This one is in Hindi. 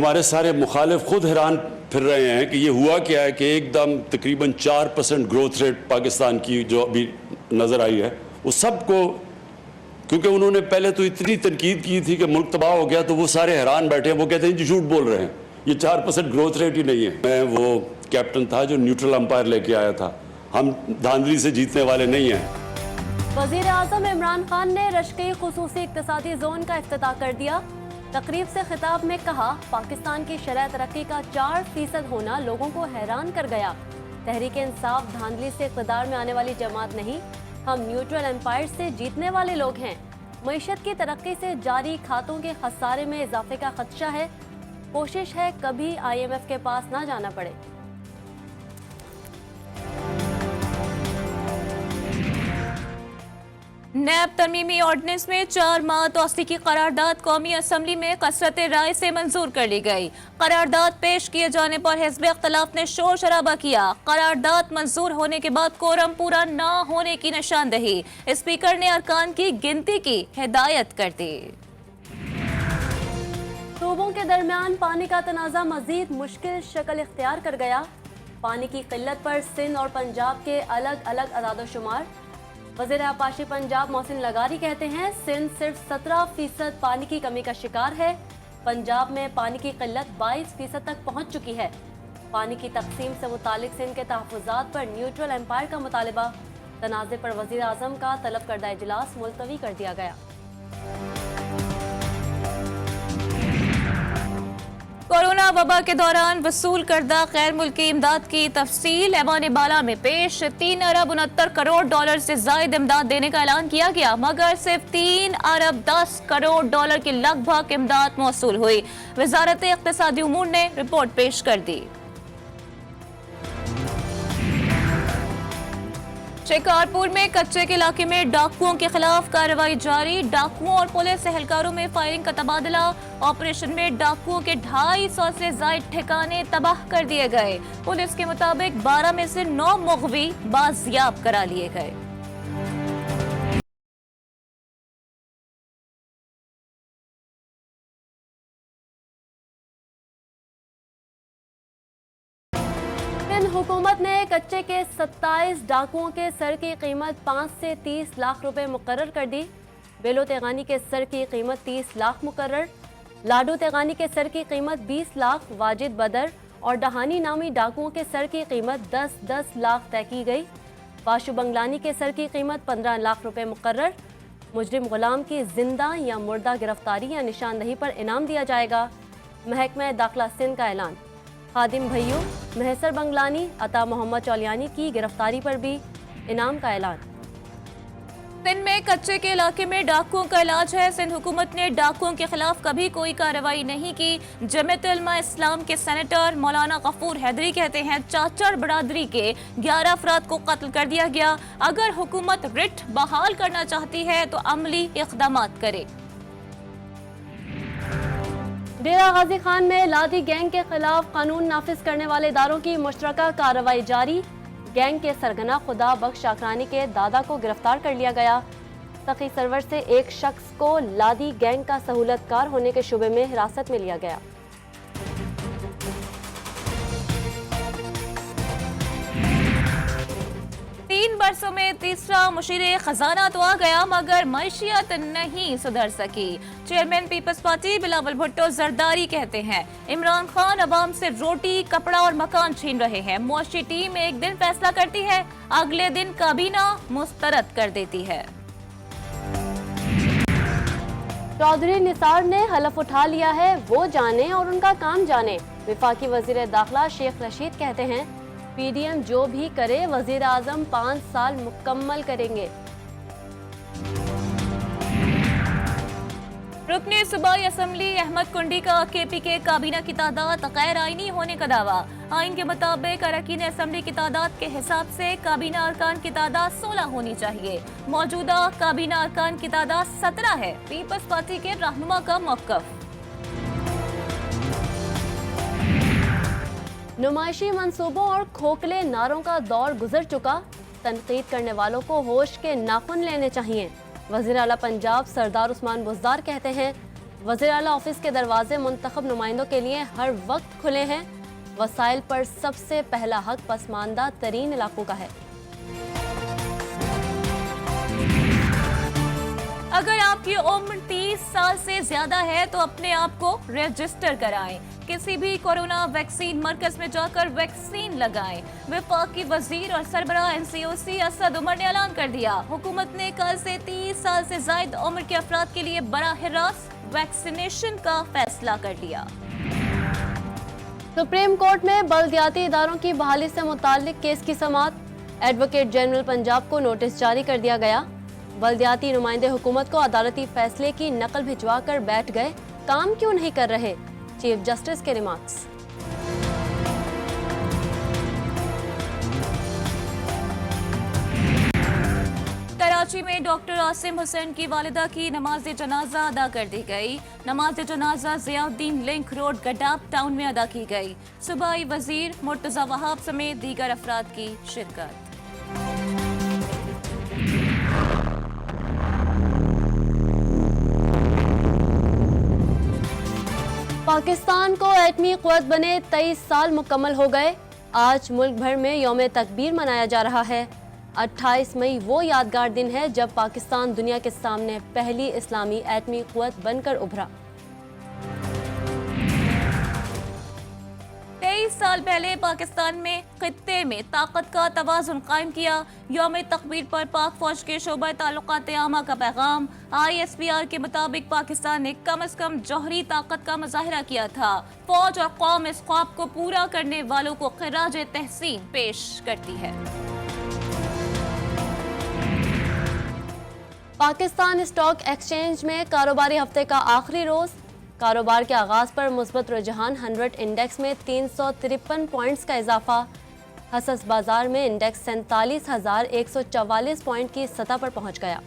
हमारे सारे मुखालिफ खुद हैरान फिर रहे हैं कि ये हुआ क्या है कि एकदम तकरीबन 4% ग्रोथ रेट पाकिस्तान की जो अभी नज़र आई है वो सबको, क्योंकि उन्होंने पहले तो इतनी तनकीद की थी कि मुल्क तबाह हो गया, तो वो सारे हैरान बैठे हैं। वो कहते हैं जी झूठ बोल रहे हैं, ये 4% ग्रोथ रेट ही नहीं है। मैं वो कैप्टन था जो न्यूट्रल अंपायर लेके आया था, हम धांधली से जीतने वाले नहीं हैं। वज़ीर आज़म इमरान खान ने रश्के खुसूसी इक्तिसादी जोन का इफ्तिताह कर दिया। तकरीब से खिताब में कहा, पाकिस्तान की शरह तरक्की का 4% होना लोगों को हैरान कर गया। तहरीक इंसाफ धांधली से इक़्तिदार में आने वाली जमात नहीं, हम न्यूट्रल एम्पायर से जीतने वाले लोग हैं। मईशत की तरक्की से जारी खातों के खसारे में इजाफे का खदशा है। कोशिश है कभी IMF के पास ना जाना पड़े। नैब तरमीमी ऑर्डिनेंस में 4 माह तोसी की करारदाद कौमी असम्बली में कसरत राय से मंजूर कर ली गई। करारदाद पेश किए जाने पर हिज़्ब इख्तिलाफ ने शोर शराबा किया। करारदाद मंजूर होने के बाद कोरम पूरा न होने की निशानदही, स्पीकर ने अरकान की गिनती की हिदायत कर दी। सूबों के दरमियान पानी का तनाज़ा मजीद मुश्किल शक्ल इख्तियार कर गया। पानी की किल्लत पर सिंध और पंजाब के अलग अलग अदादोशुमार। वज़ीर आपाशी पंजाब मोहसिन लगारी कहते हैं, सिंध सिर्फ 17% पानी की कमी का शिकार है। पंजाब में पानी की किल्लत 22% तक पहुंच चुकी है। पानी की तकसीम से मुतालिक सिंध के तहफ़्फ़ुज़ात पर न्यूट्रल एम्पायर का मुतालबा। तनाज़े पर वज़ीर आज़म का तलब करदा इजलास मुलतवी कर दिया गया। कोरोना वबा के दौरान वसूल करदा गैर मुल्की इमदाद की तफसील। ऐवान बाला में पेश 3 अरब 69 करोड़ डॉलर से जायद इमदाद देने का ऐलान किया गया, मगर सिर्फ 3 अरब 10 करोड़ डॉलर की लगभग इमदाद मौसूल हुई। वजारत इक़्तिसादी उमूर ने रिपोर्ट पेश कर दी। शिकारपुर में कच्चे के इलाके में डाकुओं के खिलाफ कार्रवाई जारी। डाकुओं और पुलिस एहलकारों में फायरिंग का तबादला। ऑपरेशन में डाकुओं के 250 से जायद ठिकाने तबाह कर दिए गए। पुलिस के मुताबिक 12 में से 9 मुग़वी बाजियाब करा लिए गए। हुकूमत ने कच्चे के 27 डाकुओं के सर की कीमत 5 से 30 लाख रुपए मुकर्रर कर दी। बेलो तेगानी के सर की कीमत 30 लाख मुकर्रर। लाडो तेगानी के सर की कीमत 20 लाख, वाजिद बदर और डहानी नामी डाकुओं के सर की कीमत 10-10 लाख तय की गई। बाशु बंगलानी के सर की कीमत 15 लाख रुपए मुकर्रर। मुजरिम गुलाम की जिंदा या मुर्दा गिरफ्तारी या निशानदही पर इनाम दिया जाएगा। महकमा दाखिला सिंध का ऐलान। खादिम भैयू, महसर बंगलानी, अता मोहम्मद चौलियानी की गिरफ्तारी पर भी इनाम का ऐलान। सिंध में कच्चे के इलाके में डाकुओं का इलाज है। सिंध हुकूमत ने डाकुओं के खिलाफ कभी कोई कार्रवाई नहीं की। जमीयत उलमा इस्लाम के सेनेटर मौलाना गफूर हैदरी कहते हैं, चाचड़ बरादरी के 11 अफराद को कत्ल कर दिया गया। अगर हुकूमत रिट बहाल करना चाहती है तो अमली इक़दामात करे। डेरा गाजी खान में लादी गैंग के खिलाफ कानून नाफिज करने वाले इदारों की मुश्तरका कार्रवाई जारी। गैंग के सरगना खुदा बख्श शाकरानी के दादा को गिरफ्तार कर लिया गया। सखी सरवर से एक शख्स को लादी गैंग का सहूलतकार होने के शुबे में हिरासत में लिया गया। 3 बरसों में तीसरा मुशीरे खजाना तो आ गया, मगर मैशियत नहीं सुधर सकी। Chairman people's party Bilawal Bhutto Zardari कहते हैं, इमरान खान अवाम से रोटी, कपड़ा और मकान छीन रहे हैं। मुआशी टीम एक दिन फैसला करती है, अगले दिन काबीना मुस्तरद कर देती है। चौधरी निसार ने हलफ उठा लिया है, वो जाने और उनका काम जाने। विफाकी वजीर दाखिला शेख रशीद कहते हैं, PDM जो भी करे वजीर आजम 5 साल मुकम्मल करेंगे। रुकने सूबाई असम्बली अहमद कुंडी का KP के काबीना की तादाद गैर आईनी होने का दावा। आइन के मुताबिक अरकान असम्बली की तादाद के हिसाब से काबीना अरकान की तादाद 16 होनी चाहिए। मौजूदा काबीना अरकान की तादाद 17 है। पीपल्स पार्टी के रहनुमा का मौक़िफ़। नुमाइशी मंसूबों और खोखले नारों का दौर गुजर चुका। तनकीद करने वालों को होश के नाखुन लेने चाहिए। वज़ीर आला पंजाब सरदार उस्मान बुज़दार कहते हैं, वज़ीर आला ऑफिस के दरवाजे मुंतखब नुमाइंदों के लिए हर वक्त खुले हैं। वसाइल पर सबसे पहला हक पसमानदा तरीन इलाकों का है। अगर आपकी उम्र 30 साल से ज्यादा है तो अपने आप को रजिस्टर कराएं। किसी भी कोरोना वैक्सीन मरकज में जाकर वैक्सीन लगाएं। वफाकी वजीर और सरबराह NCOC असद उमर ने ऐलान कर दिया, हुकूमत ने कल से 30 साल से जायद उम्र के अफराद के लिए बराह रास्त वैक्सीनेशन का फैसला कर लिया। सुप्रीम कोर्ट में बल्दियाती इदारों की बहाली से मुताल्लिक केस की समाअत। एडवोकेट जनरल पंजाब को नोटिस जारी कर दिया गया। बल्दियाती नुमाइंदे हुकूमत को अदालती फैसले की नकल भिजवा कर बैठ गए, काम क्यों नहीं कर रहे? चीफ जस्टिस के रिमार्क्स। कराची में डॉक्टर आसिम हुसैन की वालिदा की नमाज जनाजा अदा कर दी गई। नमाज जनाजा Ziauddin link road Gadap town में अदा की गई। सूबाई वजीर मुर्तजा वहाब समेत दीगर अफराद की शिरकत। पाकिस्तान को एटमी क़ुव्वत बने 23 साल मुकम्मल हो गए। आज मुल्क भर में यौम तकबीर मनाया जा रहा है। 28 मई वो यादगार दिन है जब पाकिस्तान दुनिया के सामने पहली इस्लामी एटमी क़ुव्वत बनकर उभरा। 23 साल पहले पाकिस्तान में खित्ते में ताकत का तवाज़ुन कायम किया। यौम तकबीर पर पाक फौज के शोबा ताल्लुकात आमा का पैगाम। ISPR के मुताबिक पाकिस्तान ने कम से कम जौहरी ताकत का मुजाहिरा किया था। फौज और कौम इस ख्वाब को पूरा करने वालों को खिराज तहसीन पेश करती है। पाकिस्तान स्टॉक एक्सचेंज में कारोबारी हफ्ते का आखिरी रोज। कारोबार के आगाज पर मुस्बत रुझान 100 इंडेक्स में 353 पॉइंट्स का इजाफा। हसस बाजार में इंडेक्स 47,144 पॉइंट की सतह पर पहुंच गया।